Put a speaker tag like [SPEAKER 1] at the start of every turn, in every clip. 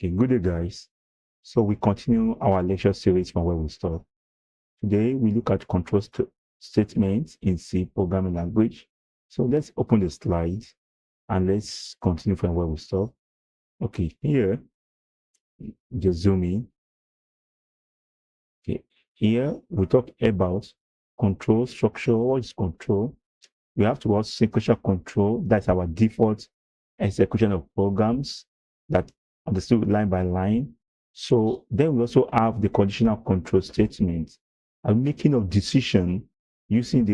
[SPEAKER 1] Okay, good day, guys. So we continue our lecture series from where we stopped. Today we look at control statements in C programming language. So let's open the slides and let's continue from where we stopped. Okay, here, just zoom in. Okay, here we talk about control structure. What is control? We have to watch sequential control. That's our default execution of programs that understood line by line. So then we also have the conditional control statement and making of decision using the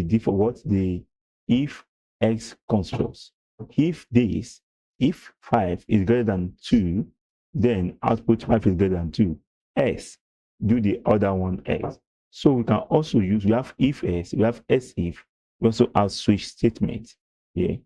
[SPEAKER 1] default the if x constructs. If 5 is greater than 2, then output 5 is greater than 2. S, do the other one x. So we can also use, we have if s, we have s if, we also have switch statement here.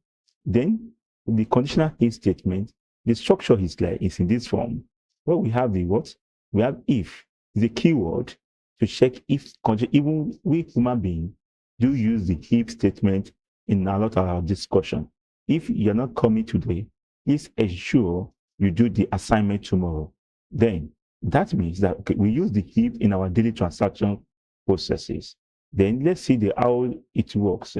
[SPEAKER 1] Then the conditional if statement, the structure is in this form. Where we have the what? We have if, the keyword to check if, even we human beings do use the if statement in a lot of our discussion. If you're not coming today, please ensure you do the assignment tomorrow. Then that means that okay, we use the if in our daily transaction processes. Then let's see how it works.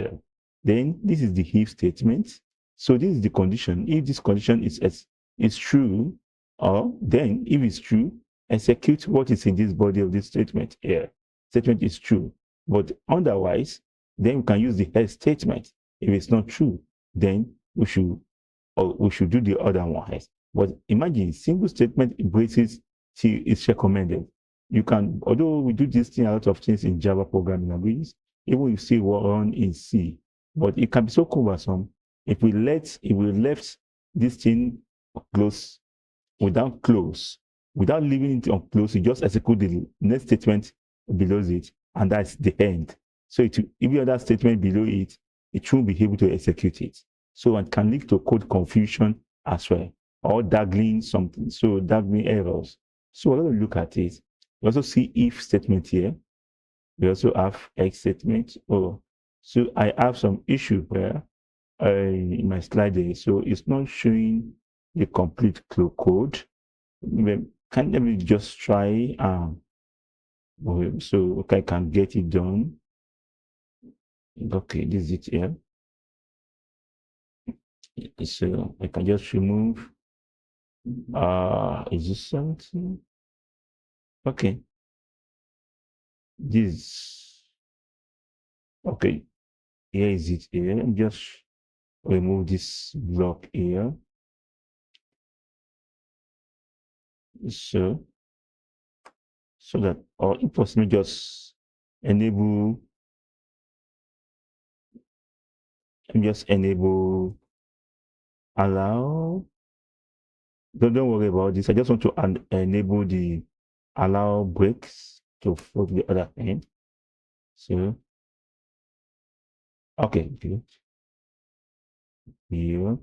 [SPEAKER 1] Then this is the if statement. So this is the condition. If this condition is true, or then if it's true, execute what is in this body of this statement here. Statement is true. But otherwise, then we can use the else statement. If it's not true, then we should do the other one. But imagine single statement embraces T is recommended. You can, although we do this thing, a lot of things in Java programming languages, even if C run in C, but it can be so cumbersome if we left this thing close without leaving it on close, you just execute the next statement below it, and that's the end. So if other statement below it, it won't be able to execute it. So it can lead to code confusion as well, or daggling something. So daggling errors. So we're going to look at it. We also see if statement here. We also have X statement. So I have some issue where in my slide there. So it's not showing the complete code. Can't let me just try so okay, I can get it done. Okay, this is it here. So I can just remove is this something? Okay. This okay. Here is it here. Just remove this block here. So that, or it possibly just enable allow. Don't worry about this. I just want to enable the allow breaks to float the other end. So okay, good. Here.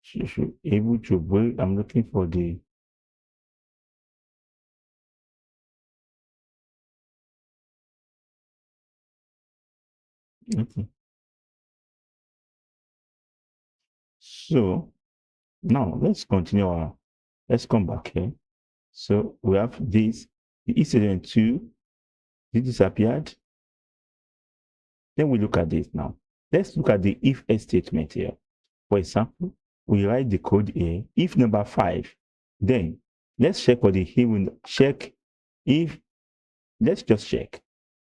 [SPEAKER 1] Should able to break. I'm looking for the okay. So now let's continue let's come back here. So we have this, the incident 2, it disappeared. Then we look at this now. Let's look at the if else statement here. For example, we write the code here, if number 5, then let's check for the let's just check.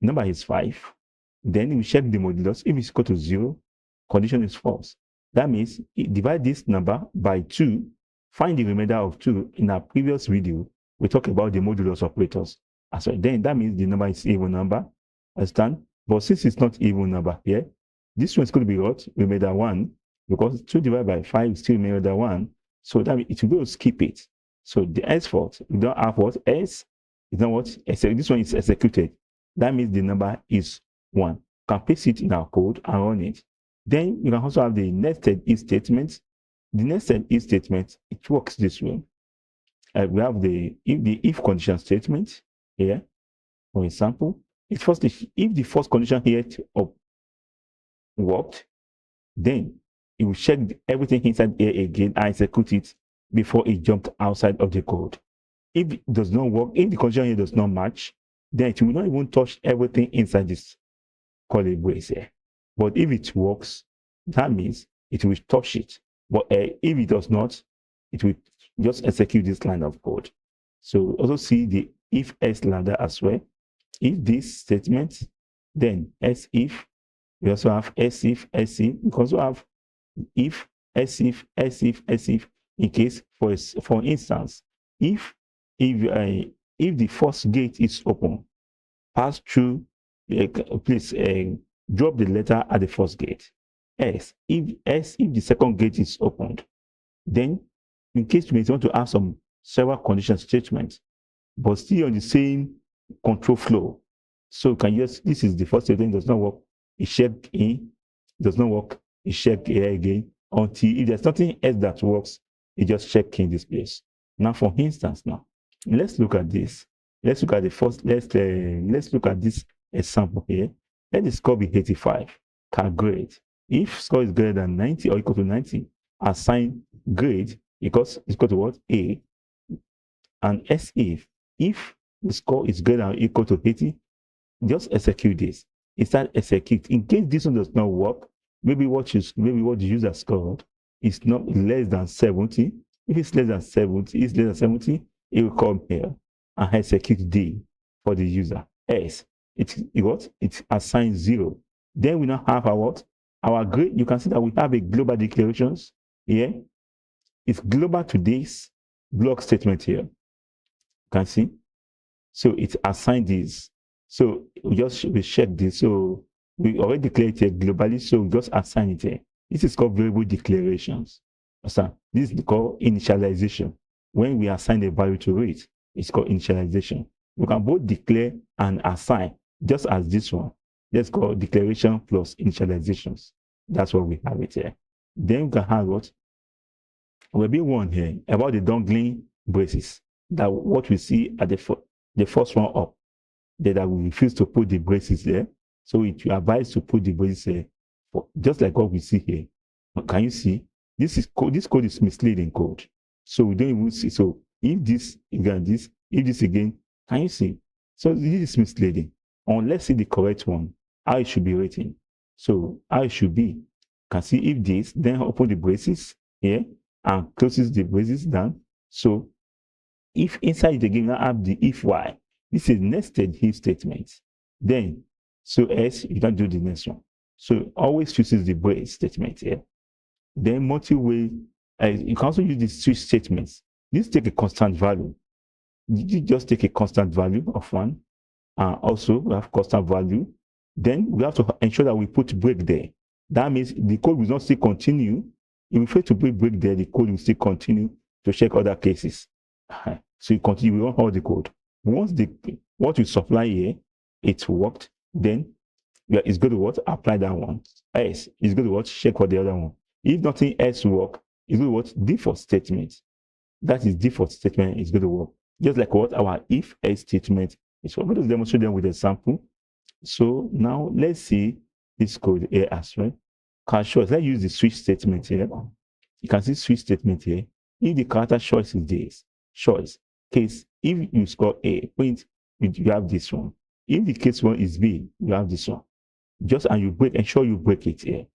[SPEAKER 1] Number is 5. Then we check the modulus. If it's equal to 0, condition is false. That means divide this number by 2, find the remainder of 2. In our previous video, we talked about the modulus operators. So then that means the number is even number. Understand? But since it's not even number here, this one is going to be what? Remainder 1, because 2 divided by 5 is still remainder 1. So that means it will go skip it. So the henceforth, we don't have what? S is not what? This one is executed. That means the number is 1. You can paste it in our code and run it. Then you can also have the nested if statement. The nested if statement, it works this way. We have the if condition statement here. For example, if the first condition here worked, Then it will check everything inside here again and execute it before it jumped outside of the code. If it does not work, if the condition here does not match, then it will not even touch everything inside this curly brace here. But if it works, that means it will touch it. But if it does not, it will just execute this line of code. So also see the if else ladder as well. If this statement, then else if. We also have else if, else if. We also have if, else if, else if, else if. In case, for instance, if the first gate is open, pass through, please drop the letter at the first gate. Else, if the second gate is opened, then in case you may want to have some several condition statements, but still on the same control flow. So can you just, this is the first statement, does not work, it check in, does not work, it check here again, until if there's nothing else that works, it just check in this place. Now, for instance, now let's look at this. Let's look at the first. Let's look at this example here. Let the score be 85. Grade. If score is greater than 90 or equal to 90, assign grade because it's equal to what? A. And S if the score is greater or equal to 80, just execute this. Instead, execute. In case this one does not work, maybe what the user scored is not less than 70. If it's less than 70, it will come here and execute D for the user. S, it assigns 0. Then we now have our grade. You can see that we have a global declarations here. It's global to this block statement here. You can see. So it assigned this. So we check this. So we already declared it globally. So we just assign it here. This is called variable declarations. This is called initialization. When we assign a value to it, it's called initialization. We can both declare and assign, just as this one. Let's call declaration plus initializations. That's what we have it here. Then we can have what? We'll be one here about the dangling braces. That what we see at the first one up. That we refuse to put the braces there. So it will advise to put the braces here, just like what we see here. Can you see? This code is misleading code. So we don't even see. So if this again, can you see? So this is misleading. Let's see the correct one, how it should be written. So how it should be. Can see if this, then open the braces here and closes the braces down. So if inside the game now have the if y, this is nested if statement. Then so else you don't do the next one. So always chooses the brace statement here. Then multi-way, you can also use the switch statements. This take a constant value. You just take a constant value of 1. Also, we have constant value. Then we have to ensure that we put break there. That means the code will not still continue. If we fail to put break there, the code will still continue to check other cases. So you continue, we run all the code. Once what you supply here, it's worked, then it's going to what? Apply that one. Else, it's going to what? Check for the other one. If nothing else work, it's going to what? Default statement. That is default statement is going to work. Just like what our if else statement is. So I'm going to demonstrate them with a sample. So now let's see this code here as well. Let's use the switch statement here. You can see switch statement here. If the character choice is this, choice, case, if you score A, point, you have this one. If the case one is B, you have this one. Just and you ensure you break it here.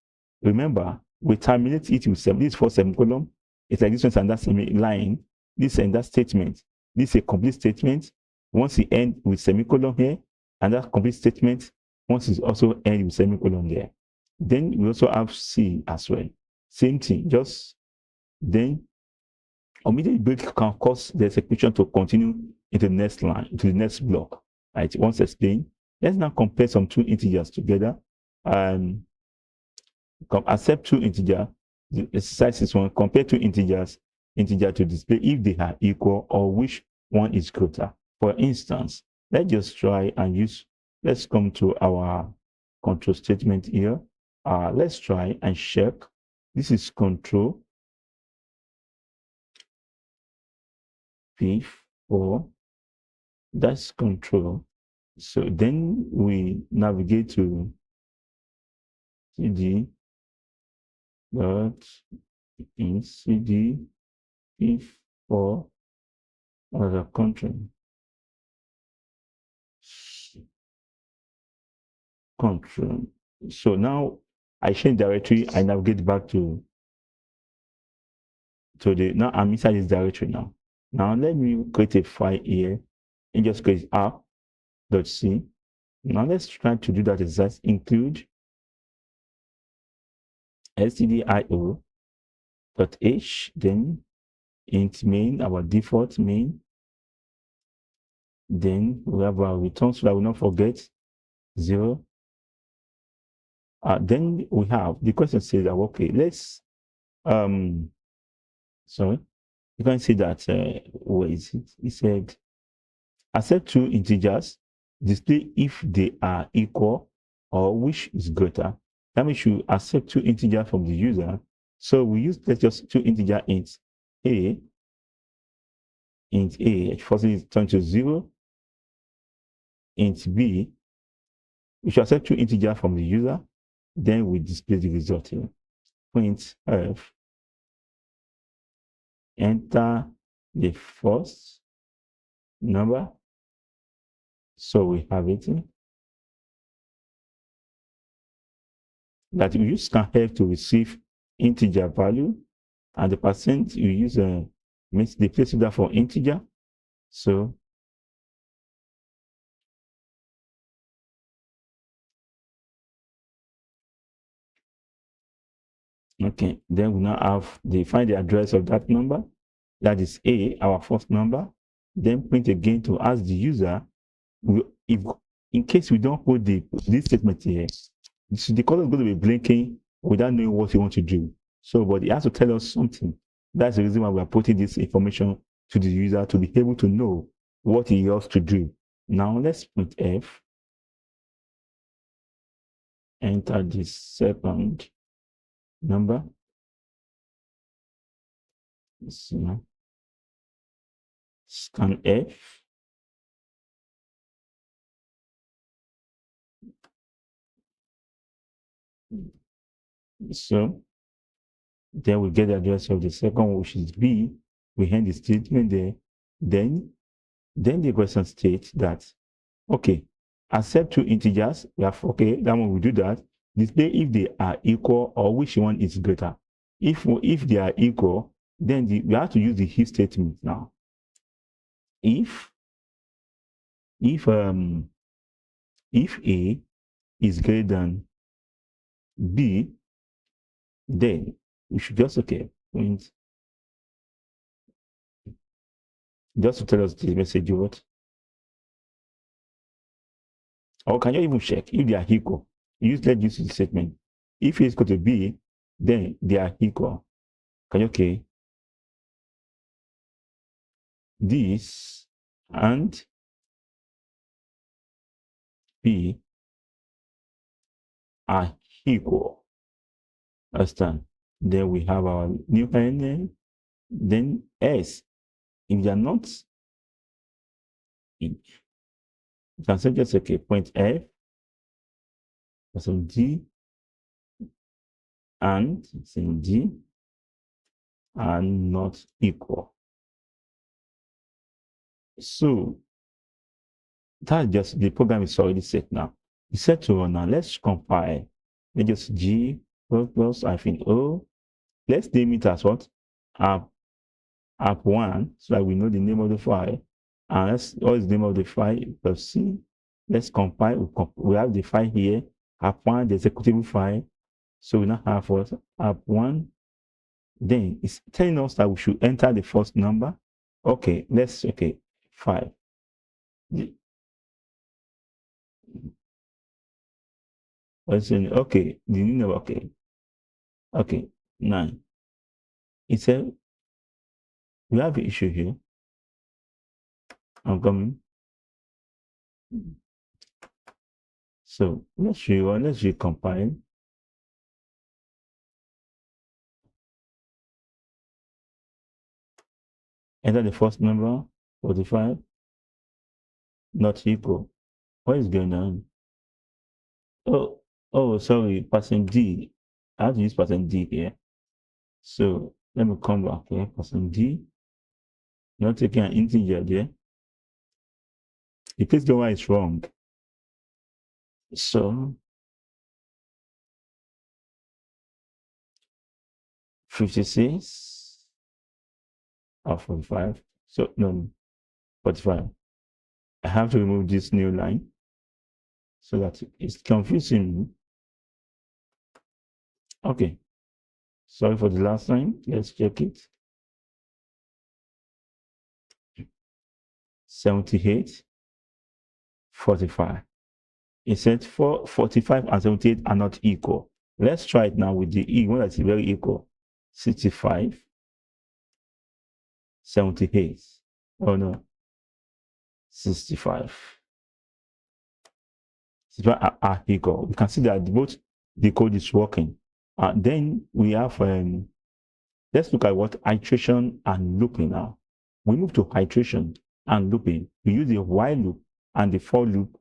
[SPEAKER 1] Remember, we terminate it with this for semicolon. It's like this one and that line, this and that statement. This is a complete statement. Once it ends with semicolon here, and that complete statement, once it also ends with semicolon there. Then we also have C as well. Same thing, just then immediate break can cause the execution to continue into the next line, into the next block. Right? Once explained, let's now compare some two integers together. Accept two integers. The exercise is one. Compare two integers to display if they are equal or which one is greater. For instance, let's just try and let's come to our control statement here. Let's try and check. This is control P4. That's control. So then we navigate to CD dot in cd if for other country control. So now I change directory, I navigate back to the, now I'm inside this directory now. Now let me create a file here and just create app.c. Now let's try to do that exact, include stdio.h, then int main, our default main. Then we have our return, so that I will not forget 0. Then we have the question says that, okay, let's sorry, you can see that where is it? It said accept two integers, display if they are equal or which is greater. That means you accept two integers from the user. So we use, let's just two integer int a, first is turned to 0, int b, we should accept two integers from the user, then we display the result here. Print f, enter the first number, so we have it that you use scanf to receive integer value, and the percent you use makes the placeholder for integer. So okay, then we now have find the address of that number, that is a, our first number. Then print again to ask the user, if in case we don't put this statement here, the color is going to be blinking without knowing what you want to do. So, but it has to tell us something. That's the reason why we are putting this information to the user to be able to know what he has to do. Now let's print f, enter the second number. So, scan f, so then we get the address of the second one, which is b. We end the statement there. Then the question states that, okay, accept two integers. We have, okay, that one we do that. Display if they are equal or which one is greater. If they are equal, then we have to use the if statement now. If a is greater than b, then we should just, okay, print, just to tell us this message what. Or can you even check if they are equal? Let's use the statement. If A is equal to b, then they are equal. Can you, okay, this and b are equal. Understand? Then we have our new name. Then s, if they are not, you can say just, okay, point f, some d, and some d are not equal. So that's just, the program is already set now. It's set to run now. Let's compile. Let's just g +-o. Let's name it as what? App1, so that we know the name of the file. And what is the name of the file? +c. Let's compile. We have the file here, app1, the executable file. So we now have what? App1. Then it's telling us that we should enter the first number. Okay, let's, okay, 5. Okay, the new number, okay, 9. It said we have an issue here. I'm coming. So let's recompile. Enter the first number, 45, not equal. What is going on? Oh, sorry, percent %d. I have to use percent %d here. So let me come back here, person D. Not taking an integer there. The place going is wrong. So 56 or 45. So no, 45. I have to remove this new line so that it's confusing me. Okay. Sorry for the last line. Let's check it. 78, 45. It said 45 and 78 are not equal. Let's try it now with the E, one that's very equal. 65, 78. Oh no, 65. 65 are equal. We can see that both the code is working. Then we have, let's look at what iteration and looping now. We move to iteration and looping. We use the while loop and the for loop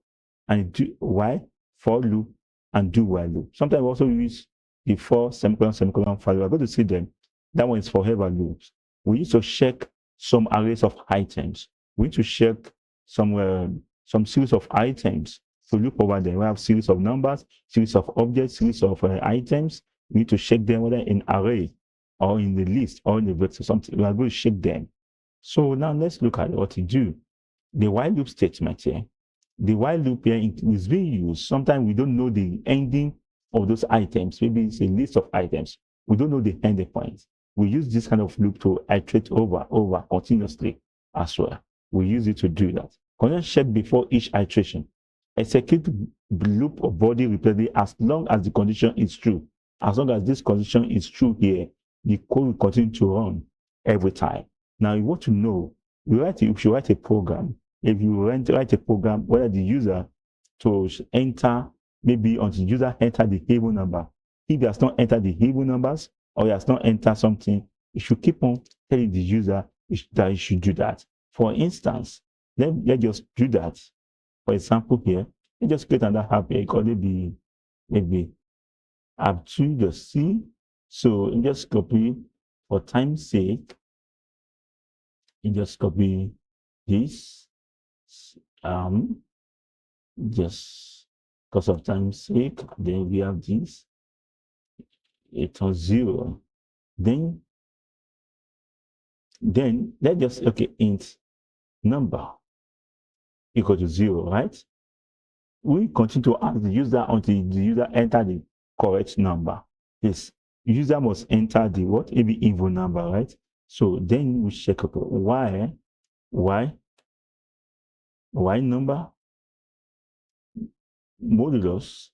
[SPEAKER 1] and do while, for loop, and do while loop. Sometimes we also use the for semicolon, semicolon, for loop. I'm going to see them. That one is forever loops. We need to check some arrays of items. We need to check some series of items to loop over them. We have series of numbers, series of objects, series of items. We need to check them whether in array or in the list or in the vector something. We are going to check them. So now let's look at what to do. The while loop statement here. The while loop here is being used. Sometimes we don't know the ending of those items. Maybe it's a list of items. We don't know the ending points. We use this kind of loop to iterate over continuously as well. We use it to do that. Condition check before each iteration. Execute loop or body repeatedly as long as the condition is true. As long as this condition is true here, the code will continue to run every time. Now you want to know, if you write a program, if you write a program, whether the user to enter, maybe until the user enter the Hebrew number. If he has not entered the Hebrew numbers or he has not entered something, you should keep on telling the user that he should do that. For instance, let's just do that. For example, here, let's just create another app here. It could maybe app 2 just C. So you just copy for time's sake. You just copy this. Just because of time's sake, then we have this. It's on 0. Then let's just int number equal to 0, right? We continue to ask the user until the user enter the correct number. Yes, user must enter the what? Maybe even number, right? So then we check up y number modulus.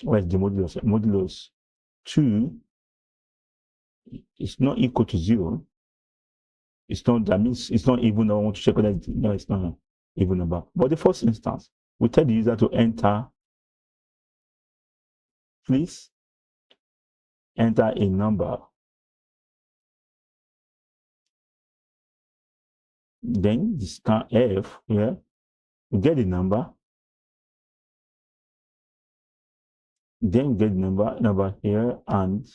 [SPEAKER 1] Where's the modulus? Modulus 2 is not equal to 0. It's not, that means it's not even. I want to check whether no, it's not even number. But the first instance, we tell the user to enter, please enter a number. Then the scan F here, we get the number. Then we get the number here, and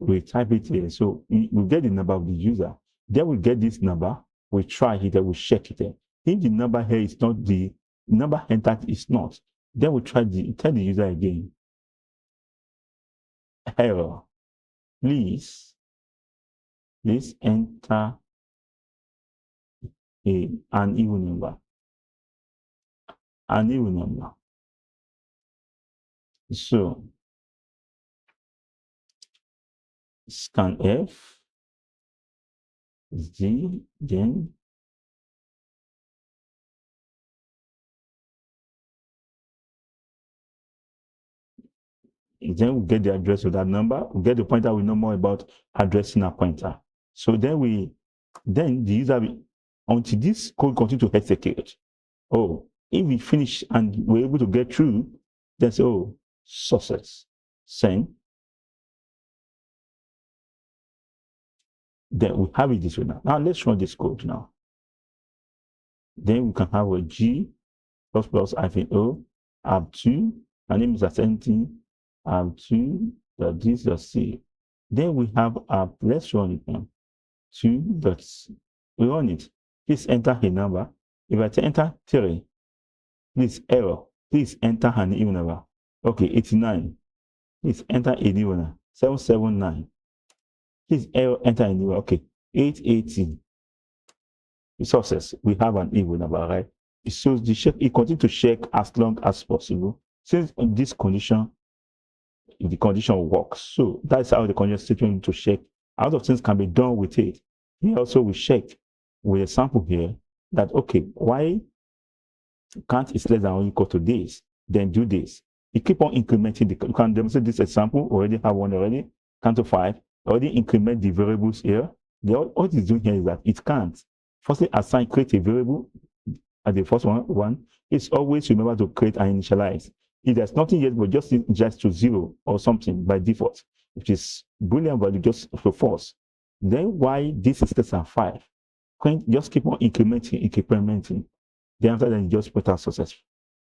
[SPEAKER 1] we type it here. So we get the number of the user. Then we get this number. We try it and we check it. If the number here is not the number entered is not, then we tell the user again. Error. Please enter an even number. An even number. So scan F, Z, then we get the address of that number. We get the pointer. We know more about addressing a pointer. So then the user until this code continue to execute. Oh, if we finish and we're able to get through, then say, oh, success, send. Then we have it this way now. Now let's run this code now. Then we can have a G plus -O app2. My name is ascending app2 this C. Then we have app. Let's run it now. 2 dots. We run it. Please enter a number. If I enter 3, please error. Please enter an even number. Okay, 89. Please enter a new one. 779. Please error enter a new one. Okay, 880. Resources. We have an even number, right? It shows the check. It continues to check as long as possible. Since in this condition, the condition works. So that's how the condition statement to check. A lot of things can be done with it. Here also we check with a sample here that okay, why count is less than or equal to this, then do this. You keep on incrementing the, you can demonstrate this example, already have one already, count to 5, already increment the variables here. All it's doing here is that it can't. Firstly, assign, create a variable at the first one. It's always remember to create and initialize. If there's nothing yet, but just initialize to 0 or something by default, which is Boolean value just for false. Then why this is less than 5? Just keep on incrementing. Then after that, you just put out successful.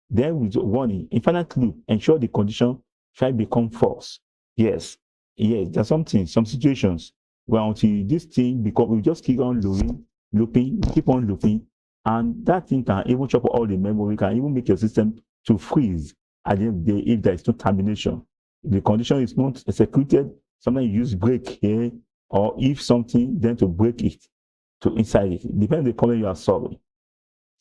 [SPEAKER 1] Then with warning, infinite loop, ensure the condition shall become false. Yes, there's some situations where until this thing become, we just keep on looping, keep on looping, and that thing can even chop all the memory, can even make your system to freeze at the end of the day if there is no termination. If the condition is not executed, sometimes you use break here, or if something, then to break it to inside it. Depending on the problem you are solving.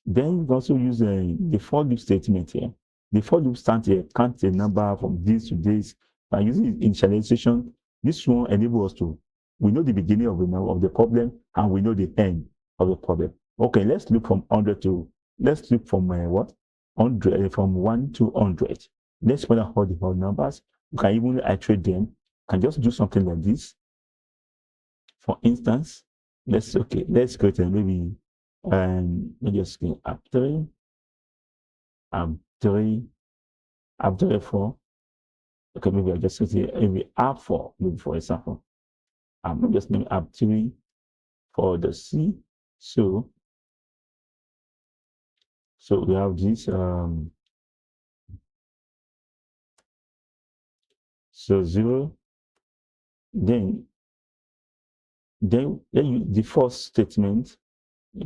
[SPEAKER 1] Then you can also use the for loop statement here. The for loop stands here, count the number from this to this. By using initialization, this one enables us to, we know the beginning of the problem and we know the end of the problem. Okay, let's look from 100 to, let's look from 100, from 1 to 100. Let's find out all the whole numbers. You can even iterate them. You can just do something like this. For instance, let's create maybe maybe just app 3, app 3, app 3, 4. Okay, maybe I'll just say maybe app 4, maybe for example. I'm just name app 3 for the C. So we have this so 0. Then the first statement,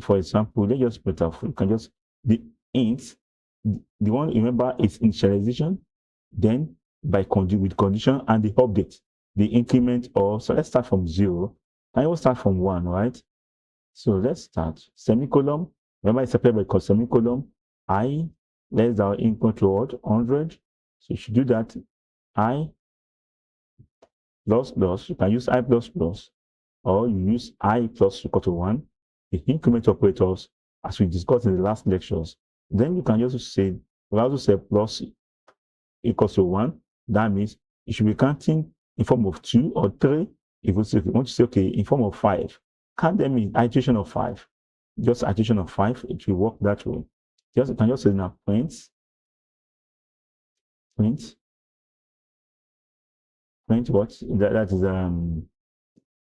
[SPEAKER 1] for example, let's just put up, you can just the int, the one remember is initialization, then with condition and the update, the increment, or so let's start from 0. I will start from 1, right? So let's start semicolon. Remember it's separated by semicolon. I less than or equal to what? 100. So you should do that. I plus plus. You can use I plus plus, or you use I plus equal to 1. The increment operators, as we discussed in the last lectures. Then you can also say, we also say plus equals to 1. That means you should be counting in form of 2 or 3. If you want to say, okay, in form of 5, count them in iteration of 5. Just iteration of 5, it will work that way. You can just say now print what? That is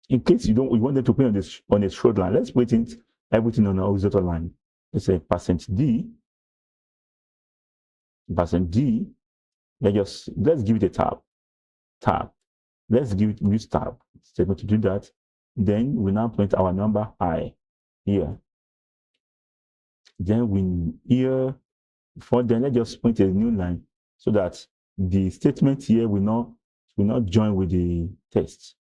[SPEAKER 1] in case you want them to print on a straight line, let's print everything on a horizontal line. Let's say %d. Let's give it a tab. Let's give it use tab. So to do that, then we now print our number I here. Then let's just print a new line so that the statement here will not join with the text.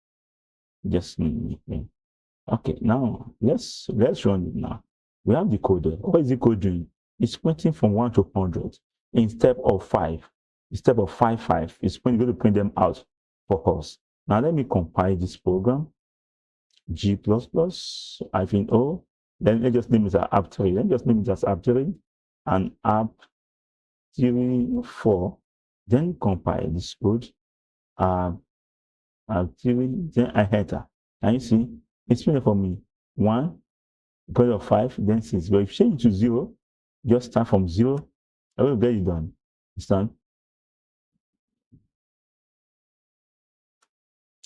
[SPEAKER 1] Just okay. Now let's run it now. We have the code there. What is the code doing? It's printing from 1 to 100 in step of 5. The step of 5 is going to print them out for us. Now let me compile this program. G++ -O. Then let's just name it as app 3. Then just name it as app 3 and app 3 4. Then compile this code. App 3. Then I enter. And you see, it's printed for me 1 because of 5, then 6. But if you change it to 0, just start from 0. I will get it done. Understand?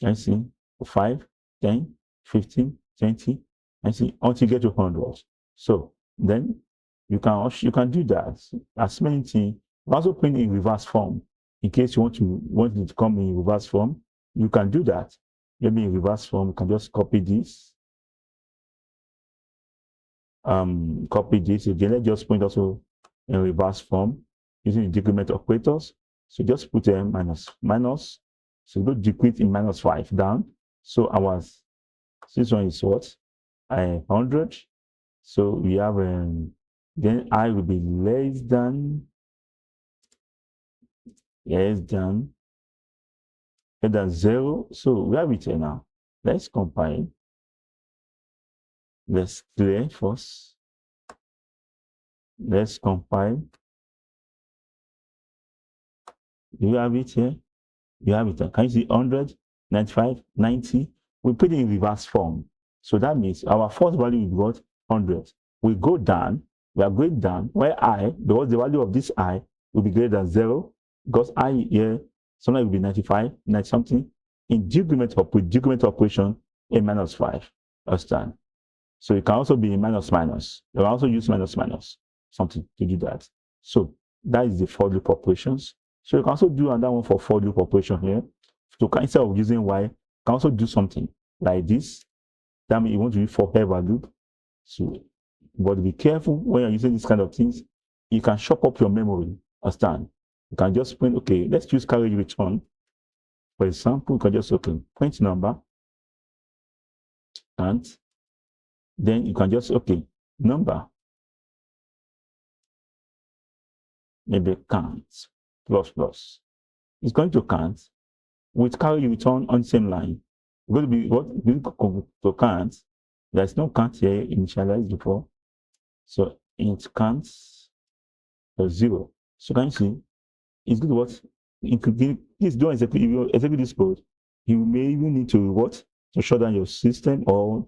[SPEAKER 1] I see 5, 10, 15, 20. I see until you get to 100. So then you can do that. As many things. Also print in reverse form. In case you want it to come in reverse form, you can do that. maybe in reverse form, you can just copy this. Copy this again. Let's just print also in reverse form using the decrement operators. So just put a minus. So go decrease in -5 down. So our this one is what? 100. So we have then I will be less than 0. So we have it here now. Let's compile. Let's clear first. Let's compile. Do you have it here? You have it. Can you see 100, 95, 90? We put it in reverse form. So that means our first value is what? 100. We go down. We are going down where because the value of this I will be greater than 0, because I here sometimes will be 95, 90 something. In decrement operation, a -5. Understand? So it can also be a minus. You can also use minus something to do that. So that is the for loop operations. So you can also do another one for for loop operation here. So instead of using while, you can also do something like this. That means you want to use forever loop. So, but be careful when you're using these kind of things. You can chop up your memory. Understand? You can just print, okay, let's use carry return. For example, you can just open print number, and then you can just, okay, number, maybe count, plus. It's going to count with carry return on same line. Going to be what? To count. There's no count here initialized before. So it counts 0. So can you see? It's good what? Please don't execute this code. You may even need to what? To shut down your system, or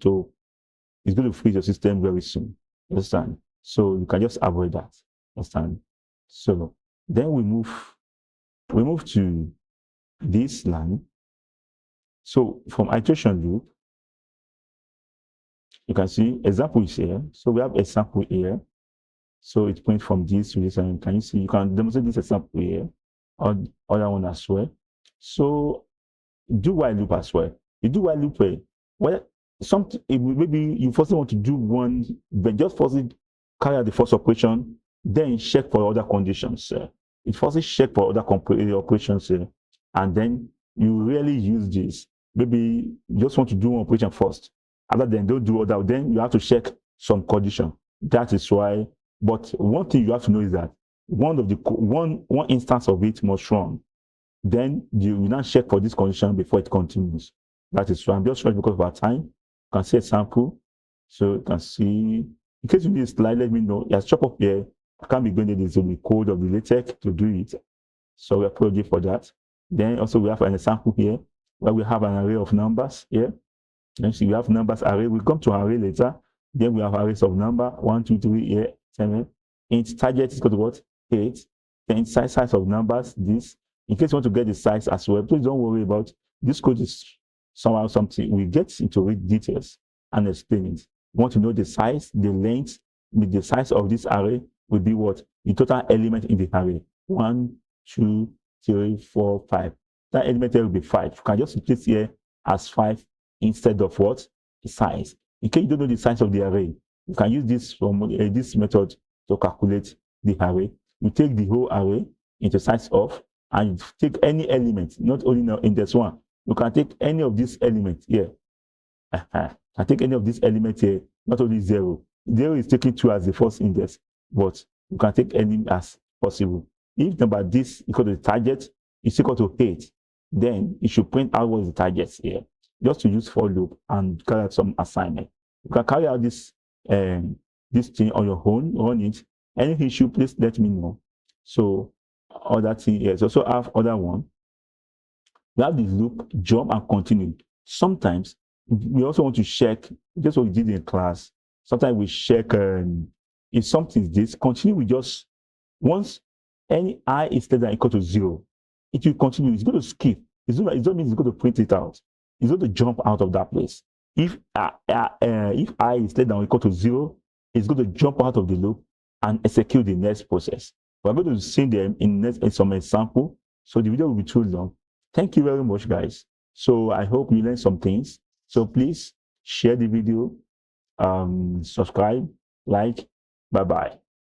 [SPEAKER 1] it's going to freeze your system very soon. Understand? So you can just avoid that. Understand? So then we move to this line. So from iteration loop, you can see example is here. So we have example here. So it points from this to this, and can you see? You can demonstrate this example here, or other one as well. So do while loop as well. You do while loop well, something maybe you first want to do one, but just first carry out the first operation, then check for other conditions. It first check for other operations, and then you really use this. Maybe you just want to do one operation first. Other than don't do other, then you have to check some condition. That is why. But one thing you have to know is that one instance of it must run. Then you now check for this condition before it continues. That is why I'm just trying because of our time. You can see a sample. So you can see, in case you need a slide, let me know. Yes, chop up here. I can't be going to the code of the LaTeX to do it. So we apologize for that. Then also we have an example here where we have an array of numbers here. Then see we have numbers array. We'll come to array later. Then we have arrays of number 1, 2, 3, here, 7. Int target is equal to what? 8. Then size of numbers, this. In case you want to get the size as well, please don't worry about this code is somehow something. We get into read details and explain it. You want to know the size, the length, the size of this array will be what? The total element in the array. 1, 2, 3, 4, 5. That element there will be 5. You can just replace here as 5 instead of what? The size. In case you don't know the size of the array, you can use this from this method to calculate the array. You take the whole array into size of, and you take any element, not only in index 1. You can take any of these elements here. I take any of these elements here, not only 0. 0 is taking 2 as the first index, but you can take any as possible. If number this equal to the target is equal to 8, then you should print out what is the target here. Just to use for loop and carry out some assignment. You can carry out this thing on your own, run it. Any issue, please let me know. So other thing here, so also have other one. We have the loop, jump and continue. Sometimes we also want to check, just what we did in class. Sometimes we check if something is this, continue with just once any I is less than or equal to 0, it will continue. It's going to skip. It doesn't mean it's going to print it out. It's going to jump out of that place. If I is less than or equal to 0, it's going to jump out of the loop and execute the next process. We're going to see them in some example, so the video will be too long. Thank you very much, guys. So I hope you learned some things. So please share the video, subscribe, like. Bye bye.